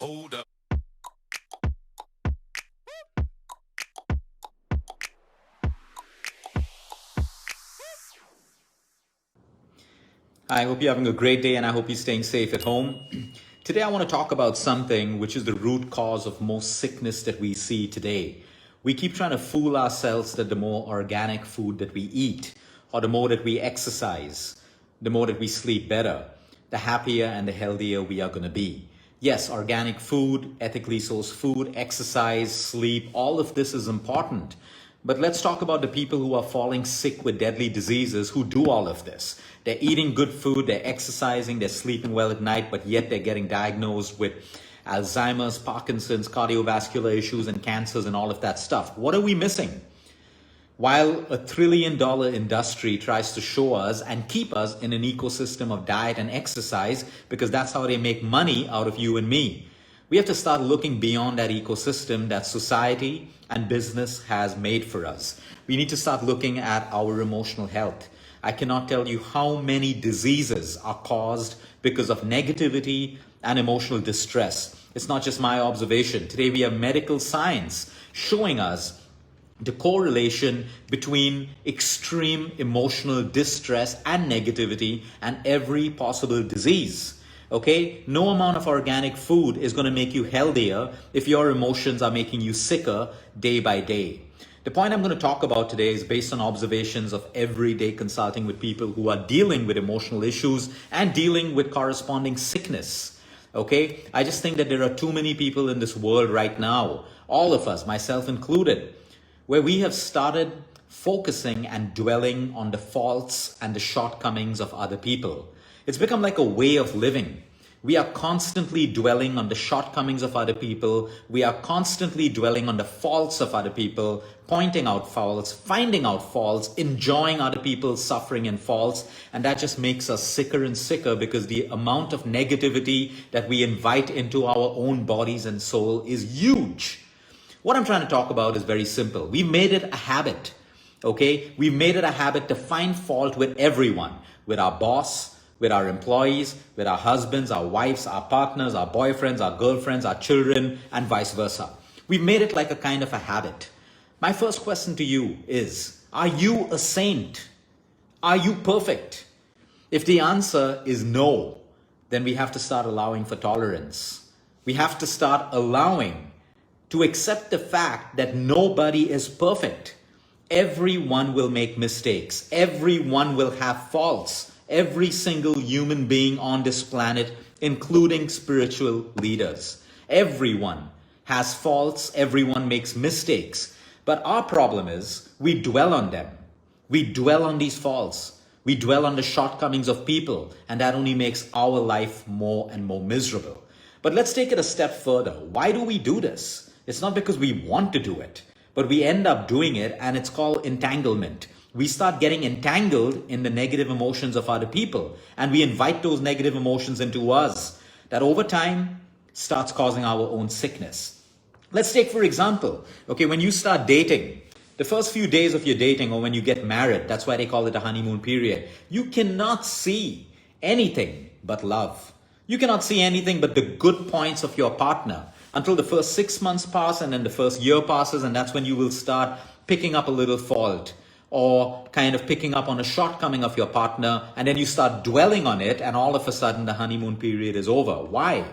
Hold up. I hope you're having a great day and I hope you're staying safe at home. Today, I want to talk about something which is the root cause of most sickness that we see today. We keep trying to fool ourselves that the more organic food that we eat, or the more that we exercise, the more that we sleep better, the happier and the healthier we are going to be. Yes, organic food, ethically sourced food, exercise, sleep, all of this is important. But let's talk about the people who are falling sick with deadly diseases who do all of this. They're eating good food, they're exercising, they're sleeping well at night, but yet they're getting diagnosed with Alzheimer's, Parkinson's, cardiovascular issues, and cancers, and all of that stuff. What are we missing? While $1 trillion industry tries to show us and keep us in an ecosystem of diet and exercise, because that's how they make money out of you and me, we have to start looking beyond that ecosystem that society and business has made for us. We need to start looking at our emotional health. I cannot tell you how many diseases are caused because of negativity and emotional distress. It's not just my observation. Today we have medical science showing us the correlation between extreme emotional distress and negativity and every possible disease. Okay, no amount of organic food is going to make you healthier if your emotions are making you sicker day by day. The point I'm going to talk about today is based on observations of everyday consulting with people who are dealing with emotional issues and dealing with corresponding sickness. Okay, I just think that there are too many people in this world right now, all of us, myself included, where we have started focusing and dwelling on the faults and the shortcomings of other people. It's become like a way of living. We are constantly dwelling on the shortcomings of other people. We are constantly dwelling on the faults of other people, pointing out faults, finding out faults, enjoying other people's suffering and faults. And that just makes us sicker and sicker because the amount of negativity that we invite into our own bodies and soul is huge. What I'm trying to talk about is very simple. We've made it a habit, okay? We've made it a habit to find fault with everyone, with our boss, with our employees, with our husbands, our wives, our partners, our boyfriends, our girlfriends, our children, and vice versa. We've made it like a kind of a habit. My first question to you is, are you a saint? Are you perfect? If the answer is no, then we have to start allowing for tolerance. We have to start allowing to accept the fact that nobody is perfect. Everyone will make mistakes. Everyone will have faults. Every single human being on this planet, including spiritual leaders. Everyone has faults. Everyone makes mistakes. But our problem is we dwell on them. We dwell on these faults. We dwell on the shortcomings of people, and that only makes our life more and more miserable. But let's take it a step further. Why do we do this? It's not because we want to do it, but we end up doing it, and it's called entanglement. We start getting entangled in the negative emotions of other people, and we invite those negative emotions into us. That over time starts causing our own sickness. Let's take, for example, okay, when you start dating, the first few days of your dating or when you get married, that's why they call it a honeymoon period, you cannot see anything but love. You cannot see anything but the good points of your partner until the first 6 months pass and then the first year passes, and that's when you will start picking up a little fault or kind of picking up on a shortcoming of your partner, and then you start dwelling on it, and all of a sudden the honeymoon period is over. Why?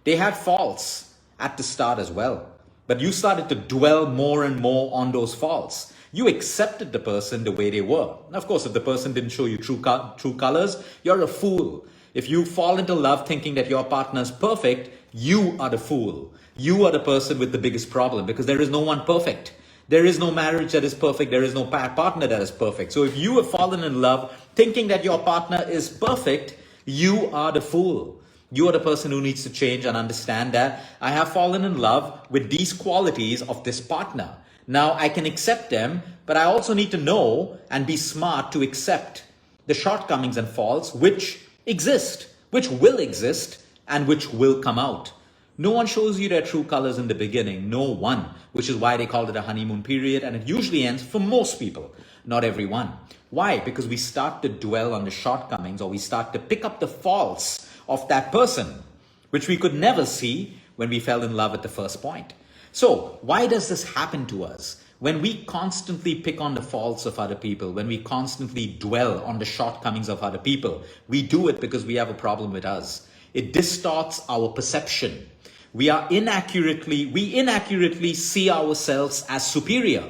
They had faults at the start as well, but you started to dwell more and more on those faults. You accepted the person the way they were. Of course, if the person didn't show you true colors, you're a fool. If you fall into love thinking that your partner is perfect, you are the fool. You are the person with the biggest problem, because there is no one perfect. There is no marriage that is perfect. There is no partner that is perfect. So if you have fallen in love thinking that your partner is perfect, you are the fool. You are the person who needs to change and understand that I have fallen in love with these qualities of this partner. Now I can accept them, but I also need to know and be smart to accept the shortcomings and faults which exist, which will exist, and which will come out. No one shows you their true colors in the beginning. No one, which is why they called it a honeymoon period. And it usually ends for most people, not everyone. Why? Because we start to dwell on the shortcomings, or we start to pick up the faults of that person, which we could never see when we fell in love at the first point. So why does this happen to us? When we constantly pick on the faults of other people, when we constantly dwell on the shortcomings of other people, we do it because we have a problem with us. It distorts our perception. We inaccurately see ourselves as superior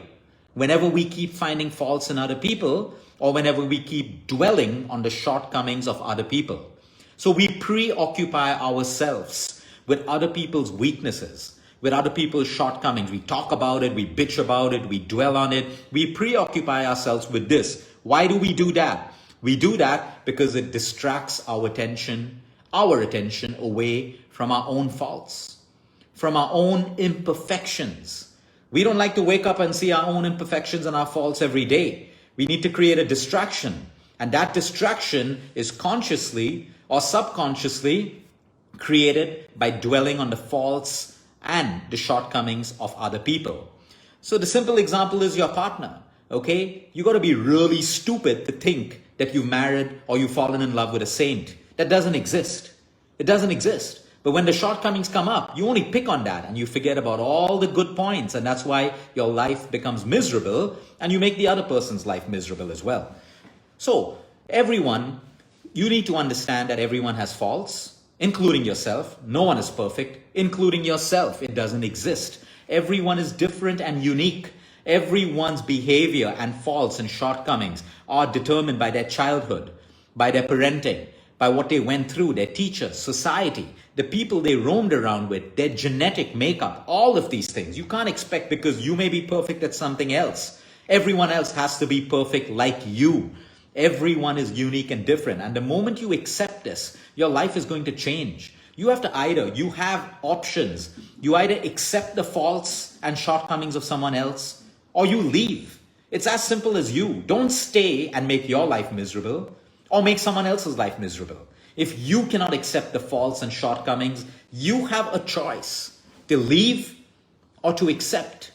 whenever we keep finding faults in other people, or whenever we keep dwelling on the shortcomings of other people. So we preoccupy ourselves with other people's weaknesses, with other people's shortcomings. We talk about it, we bitch about it, we dwell on it. We preoccupy ourselves with this. Why do we do that? We do that because it distracts our attention away from our own faults, from our own imperfections. We don't like to wake up and see our own imperfections and our faults every day. We need to create a distraction. And that distraction is consciously or subconsciously created by dwelling on the faults and the shortcomings of other people. So the simple example is your partner, okay? You got to be really stupid to think that you married or you've fallen in love with a saint. That doesn't exist. It doesn't exist. But when the shortcomings come up, you only pick on that and you forget about all the good points. And that's why your life becomes miserable and you make the other person's life miserable as well. So everyone, you need to understand that everyone has faults, including yourself. No one is perfect, including yourself. It doesn't exist. Everyone is different and unique. Everyone's behavior and faults and shortcomings are determined by their childhood, by their parenting, by what they went through, their teachers, society, the people they roamed around with, their genetic makeup, all of these things. You can't expect because you may be perfect at something else. Everyone else has to be perfect like you. Everyone is unique and different. And the moment you accept this, your life is going to change. You have you have options. You either accept the faults and shortcomings of someone else or you leave. It's as simple as you. Don't stay and make your life miserable or make someone else's life miserable. If you cannot accept the faults and shortcomings, you have a choice to leave or to accept.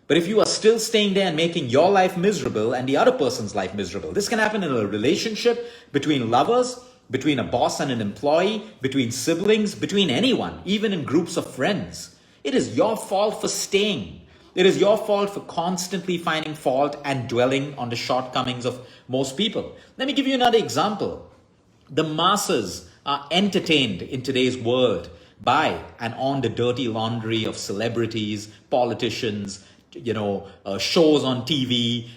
But if you are still staying there and making your life miserable and the other person's life miserable, this can happen in a relationship, between lovers, between a boss and an employee, between siblings, between anyone, even in groups of friends. It is your fault for staying. It is your fault for constantly finding fault and dwelling on the shortcomings of most people. Let me give you another example. The masses are entertained in today's world by and on the dirty laundry of celebrities, politicians, shows on TV,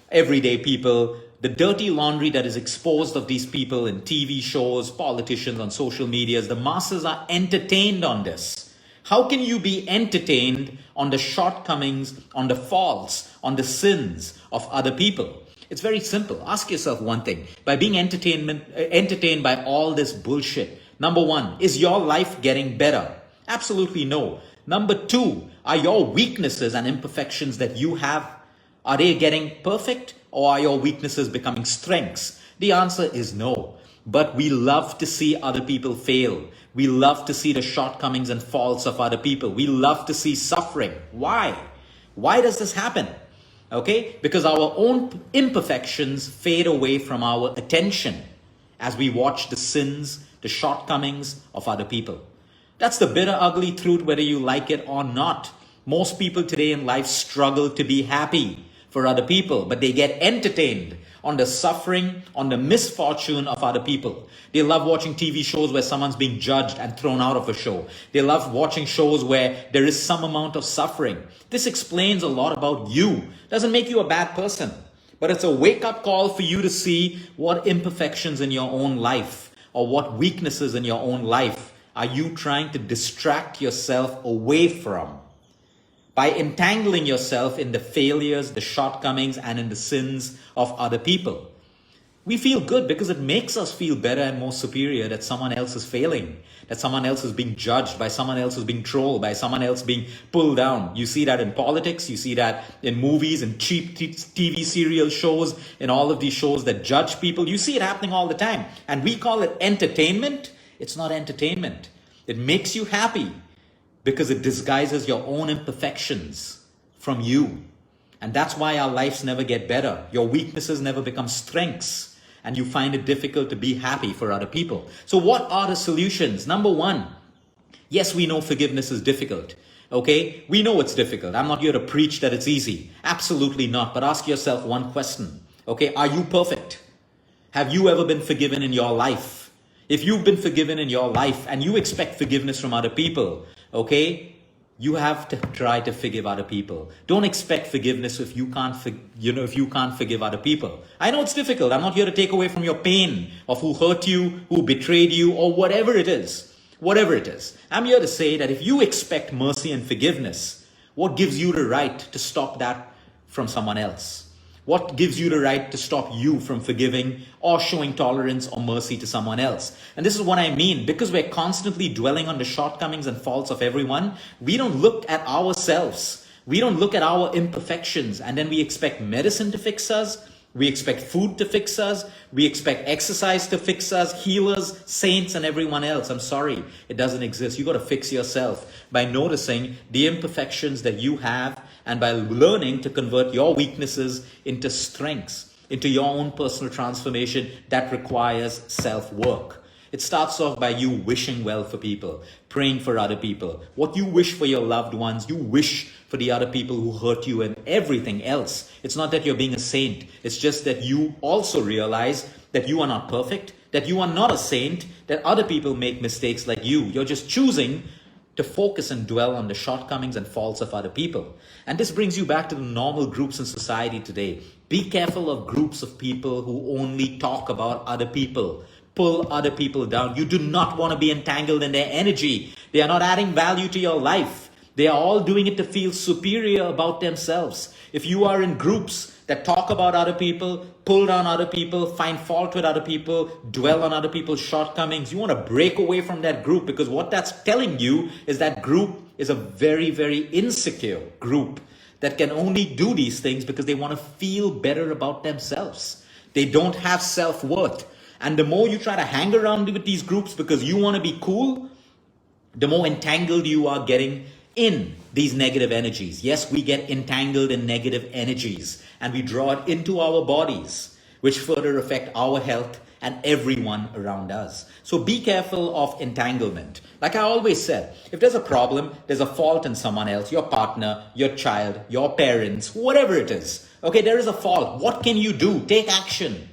everyday people. The dirty laundry that is exposed of these people in TV shows, politicians, on social medias, the masses are entertained on this. How can you be entertained on the shortcomings, on the faults, on the sins of other people? It's very simple. Ask yourself one thing. By being entertained by all this bullshit, number one, is your life getting better? Absolutely no. Number two, are your weaknesses and imperfections that you have, are they getting perfect, or are your weaknesses becoming strengths? The answer is no. But we love to see other people fail. We love to see the shortcomings and faults of other people. We love to see suffering. Why? Why does this happen? Okay? Because our own imperfections fade away from our attention as we watch the sins, the shortcomings of other people. That's the bitter, ugly truth, whether you like it or not. Most people today in life struggle to be happy for other people, but they get entertained on the suffering, on the misfortune of other people. They love watching TV shows where someone's being judged and thrown out of a show. They love watching shows where there is some amount of suffering. This explains a lot about you. Doesn't make you a bad person, but it's a wake-up call for you to see what imperfections in your own life or what weaknesses in your own life are you trying to distract yourself away from by entangling yourself in the failures, the shortcomings, and in the sins of other people. We feel good because it makes us feel better and more superior that someone else is failing, that someone else is being judged, by someone else is being trolled, by someone else being pulled down. You see that in politics, you see that in movies, in cheap TV serial shows, in all of these shows that judge people. You see it happening all the time. And we call it entertainment. It's not entertainment. It makes you happy. because it disguises your own imperfections from you. And that's why our lives never get better. Your weaknesses never become strengths, and you find it difficult to be happy for other people. So what are the solutions? Number one, yes, we know forgiveness is difficult. Okay, we know it's difficult. I'm not here to preach that it's easy. Absolutely not. But ask yourself one question. Okay, are you perfect? Have you ever been forgiven in your life? If you've been forgiven in your life and you expect forgiveness from other people, okay, you have to try to forgive other people. Don't expect forgiveness if you can't forgive other people. I know it's difficult. I'm not here to take away from your pain of who hurt you, who betrayed you, or whatever it is. Whatever it is. I'm here to say that if you expect mercy and forgiveness, what gives you the right to stop that from someone else? What gives you the right to stop you from forgiving or showing tolerance or mercy to someone else? And this is what I mean. Because we're constantly dwelling on the shortcomings and faults of everyone, we don't look at ourselves. We don't look at our imperfections, and then we expect medicine to fix us. We expect food to fix us. We expect exercise to fix us, healers, saints, and everyone else. I'm sorry, it doesn't exist. You got to fix yourself by noticing the imperfections that you have and by learning to convert your weaknesses into strengths, into your own personal transformation that requires self-work. It starts off by you wishing well for people, praying for other people. What you wish for your loved ones, you wish for the other people who hurt you and everything else. It's not that you're being a saint. It's just that you also realize that you are not perfect, that you are not a saint, that other people make mistakes like you. You're just choosing to focus and dwell on the shortcomings and faults of other people. And this brings you back to the normal groups in society today. Be careful of groups of people who only talk about other people, pull other people down. You do not want to be entangled in their energy. They are not adding value to your life. They are all doing it to feel superior about themselves. If you are in groups that talk about other people, pull down other people, find fault with other people, dwell on other people's shortcomings, you want to break away from that group, because what that's telling you is that group is a very, very insecure group that can only do these things because they want to feel better about themselves. They don't have self-worth. And the more you try to hang around with these groups because you want to be cool, the more entangled you are getting in these negative energies. Yes, we get entangled in negative energies and we draw it into our bodies, which further affect our health and everyone around us. So be careful of entanglement. Like I always said, if there's a problem, there's a fault in someone else, your partner, your child, your parents, whatever it is. Okay, there is a fault. What can you do? Take action.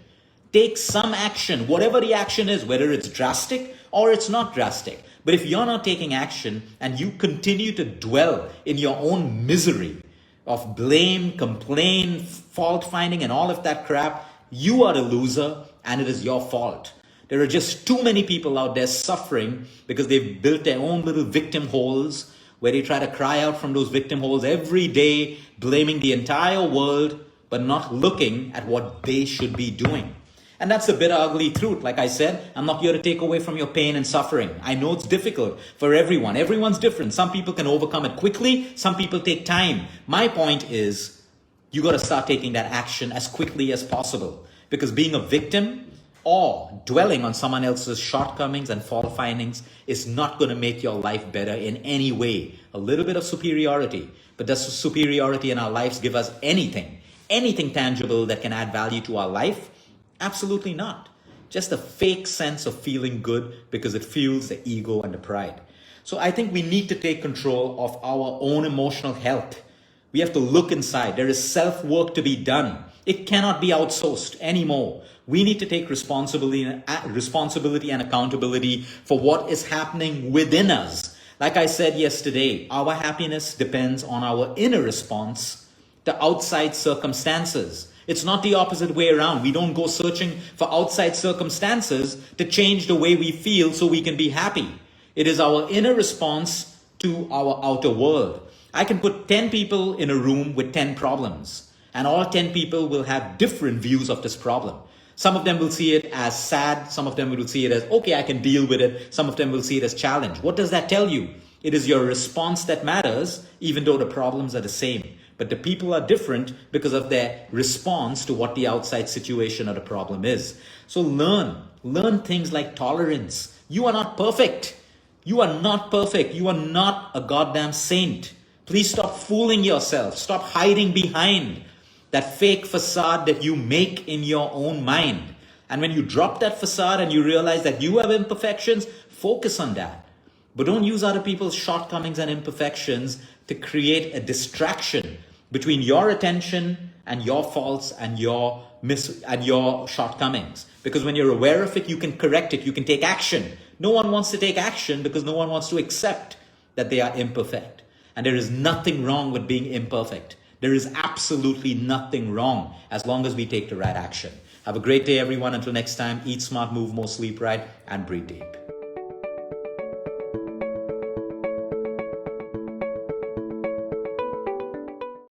Take some action, whatever the action is, whether it's drastic or it's not drastic. But if you're not taking action and you continue to dwell in your own misery of blame, complaint, fault finding, and all of that crap, you are the loser and it is your fault. There are just too many people out there suffering because they've built their own little victim holes where they try to cry out from those victim holes every day, blaming the entire world, but not looking at what they should be doing. And that's the bitter, ugly truth. Like I said, I'm not here to take away from your pain and suffering. I know it's difficult for everyone. Everyone's different. Some people can overcome it quickly. Some people take time. My point is, you got to start taking that action as quickly as possible. Because being a victim or dwelling on someone else's shortcomings and fault findings is not going to make your life better in any way. A little bit of superiority. But does superiority in our lives give us anything tangible that can add value to our life? Absolutely not. Just a fake sense of feeling good because it fuels the ego and the pride. So I think we need to take control of our own emotional health. We have to look inside. There is self-work to be done. It cannot be outsourced anymore. We need to take responsibility and accountability for what is happening within us. Like I said yesterday, our happiness depends on our inner response to outside circumstances. It's not the opposite way around. We don't go searching for outside circumstances to change the way we feel so we can be happy. It is our inner response to our outer world. I can put 10 people in a room with 10 problems, and all 10 people will have different views of this problem. Some of them will see it as sad. Some of them will see it as, okay, I can deal with it. Some of them will see it as challenge. What does that tell you? It is your response that matters, even though the problems are the same. But the people are different because of their response to what the outside situation or the problem is. So learn things like tolerance. You are not perfect. You are not perfect. You are not a goddamn saint. Please stop fooling yourself. Stop hiding behind that fake facade that you make in your own mind. And when you drop that facade and you realize that you have imperfections, focus on that. But don't use other people's shortcomings and imperfections to create a distraction between your attention and your faults and your shortcomings. Because when you're aware of it, you can correct it, you can take action. No one wants to take action because no one wants to accept that they are imperfect. And there is nothing wrong with being imperfect. There is absolutely nothing wrong as long as we take the right action. Have a great day, everyone. Until next time, eat smart, move more, sleep right, and breathe deep.